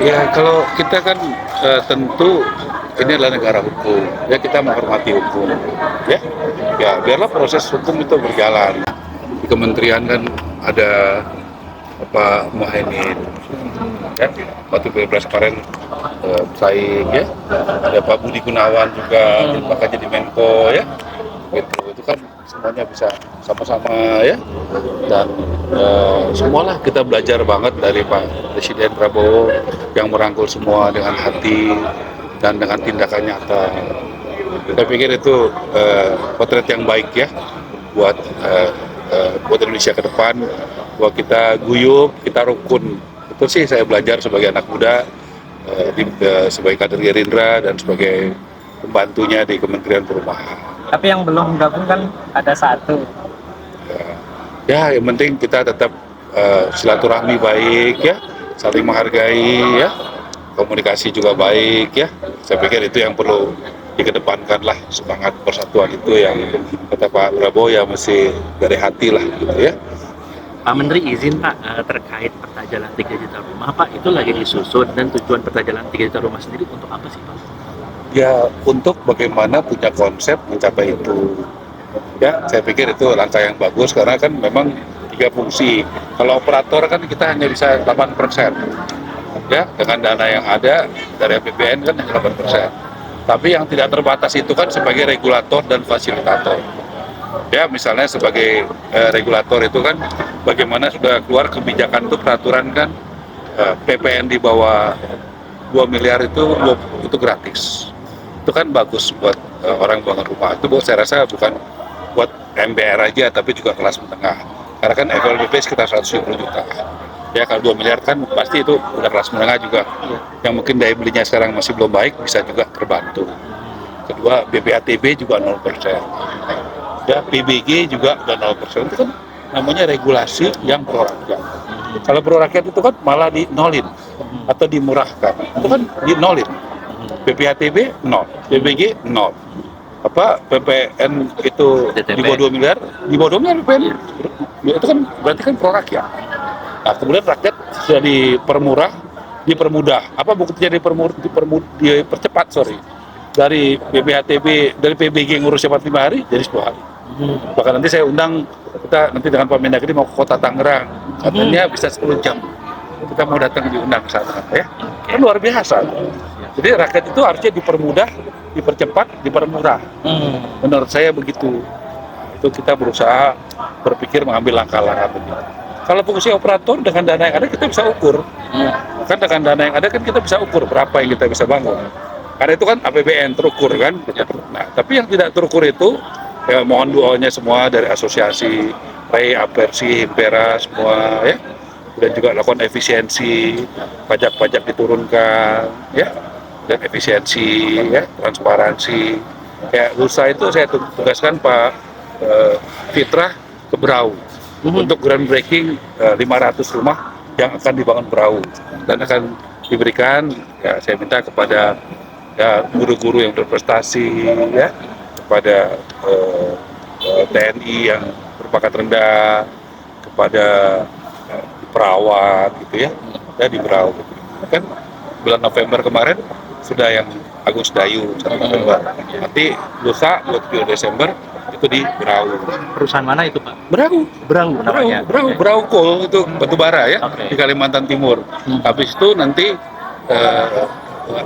Ya, kalau kita kan tentu ini adalah negara hukum, ya kita menghormati hukum, ya, ya biarlah proses hukum itu berjalan. Di kementerian kan ada Pak Muhaimin, ya, waktu Pilpres kemarin saing, ya, ada Pak Budi Gunawan juga, bakal jadi Menko, ya, gitu. Itu kan semuanya bisa sama-sama, ya, dan semualah kita belajar banget dari Pak Presiden Prabowo yang merangkul semua dengan hati dan dengan tindakan nyata. Saya pikir itu potret yang baik ya buat buat Indonesia ke depan, bahwa kita guyup, kita rukun. Itu sih saya belajar sebagai anak muda, sebagai kader Gerindra dan sebagai pembantunya di Kementerian Perumahan. Tapi yang belum gabung kan ada satu. Ya, yang penting kita tetap silaturahmi baik ya, saling menghargai ya, komunikasi juga baik ya. Saya pikir itu yang perlu dikedepankan lah, semangat persatuan itu yang kata Pak Prabowo ya mesti dari hati lah gitu ya. Pak Menteri izin Pak, terkait peta jalan 3 juta rumah Pak, itu lagi disusun, dan tujuan peta jalan 3 juta rumah sendiri untuk apa sih Pak? Ya untuk bagaimana punya konsep mencapai itu. Ya, saya pikir itu langkah yang bagus karena kan memang 3 fungsi. Kalau operator kan kita hanya bisa 8%. Ya, dengan dana yang ada dari APBN kan hanya 8%. Tapi yang tidak terbatas itu kan sebagai regulator dan fasilitator. Ya, misalnya sebagai regulator itu kan bagaimana sudah keluar kebijakan itu peraturan kan PPN di bawah 2 miliar itu gratis. Itu kan bagus buat orang bangun rumah. Itu saya rasa bukan buat MBR aja tapi juga kelas menengah. Karena kan FLBP sekitar 170 juta. Ya kalau 2 miliar kan pasti itu udah kelas menengah juga. Yang mungkin daya belinya sekarang masih belum baik bisa juga terbantu. Kedua BPATB juga 0%. Ya PBG juga udah 0%. Itu kan namanya regulasi yang pro rakyat. Kalau pro rakyat itu kan malah dinolin atau dimurahkan. Itu kan dinolin. BPATB 0, PBG 0. PPN itu DTP. di bawah 2 miliar, di bawah 2 miliar PPN. Itu kan berarti kan pro rakyat. Nah, kemudian rakyat sudah dipermudah. Apa buktinya dipercepat, dari BPHTB, dari PBG ngurus 45 hari jadi 10 hari. Bahkan nanti saya undang, kita nanti dengan Pak Mendagri mau ke kota Tangerang, katanya bisa 10 jam. Kita mau datang diundang ke sana, ya. Kan luar biasa. Jadi rakyat itu harusnya dipermudah, dipercepat, dipermurah. Menurut saya begitu. Itu kita berusaha berpikir mengambil langkah-langkah begitu. Kalau fungsi operator dengan dana yang ada kita bisa ukur. Kan dengan dana yang ada kan kita bisa ukur berapa yang kita bisa bangun. Karena itu kan APBN terukur kan. Nah, tapi yang tidak terukur itu ya mohon doanya semua dari asosiasi, REI, Apersi, Impera semua ya. Dan juga lakukan efisiensi, pajak-pajak diturunkan ya. Dan efisiensi ya, transparansi. Ya, usaha itu saya tugaskan Pak Fitrah ke Berau untuk groundbreaking 500 rumah yang akan dibangun Berau dan akan diberikan ya saya minta kepada ya guru-guru yang berprestasi ya, kepada TNI yang berpangkat rendah, kepada perawat gitu ya di Berau gitu. Kan bulan November kemarin sudah yang Agus Dayu 1 November, nanti lusa 27 Desember itu di Berau. Perusahaan mana itu Pak? Berau namanya. Berau Coal itu batu bara ya, di Kalimantan Timur. Habis itu nanti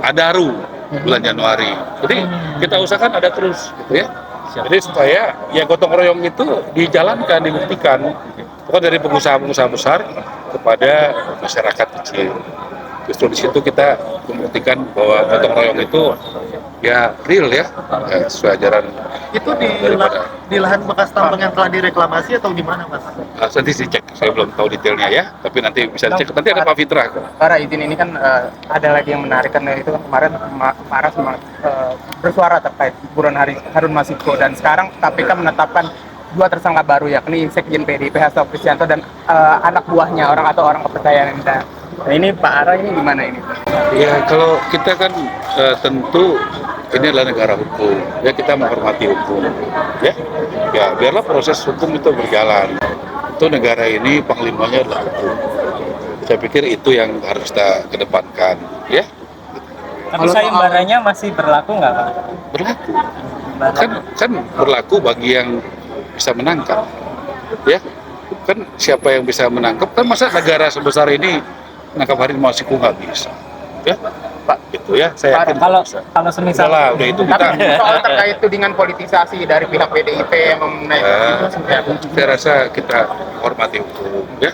Adaru bulan Januari. Jadi kita usahakan ada terus gitu ya. Jadi supaya ya gotong royong itu dijalankan, dibuktikan bukan dari pengusaha-pengusaha besar kepada masyarakat kecil. Justru di situ kita membuktikan bahwa gotong royong itu ya real ya, sesuai ajaran. Itu di lahan bekas tambang yang telah direklamasi atau gimana Mas? Nanti dicek, saya belum tahu detailnya ya, tapi nanti bisa dicek. Nanti ada Pak Fitra. Para izin ini kan ada lagi yang menarik kan itu kan kemarin Pak Aras bersuara terkait buron Harun Masiku dan sekarang KPK menetapkan 2 tersangka baru yakni Sekjen PDIP Hasto Kristianto dan anak buahnya orang kepercayaan Anda. Nah ini Pak Ara ini gimana ini? Ya kalau kita kan tentu ini adalah negara hukum, ya kita menghormati hukum, ya, ya biarlah proses hukum itu berjalan. Itu negara ini panglimanya adalah hukum. Saya pikir itu yang harus kita kedepankan, ya. Tapi sayembaranya masih berlaku nggak Pak? Berlaku. Kan berlaku bagi yang bisa menangkap, ya. Kan siapa yang bisa menangkap, kan masa negara sebesar ini menangkap harimau siku nggak bisa, ya. Pak, gitu ya. Saya yakin Kalau bisa. kalau semisal Udah lah, udah itu kita. Tapi soal terkait tudingan politisasi dari pihak PDIP mengenai itu seperti apa? Saya rasa kita hormati hukum, ya.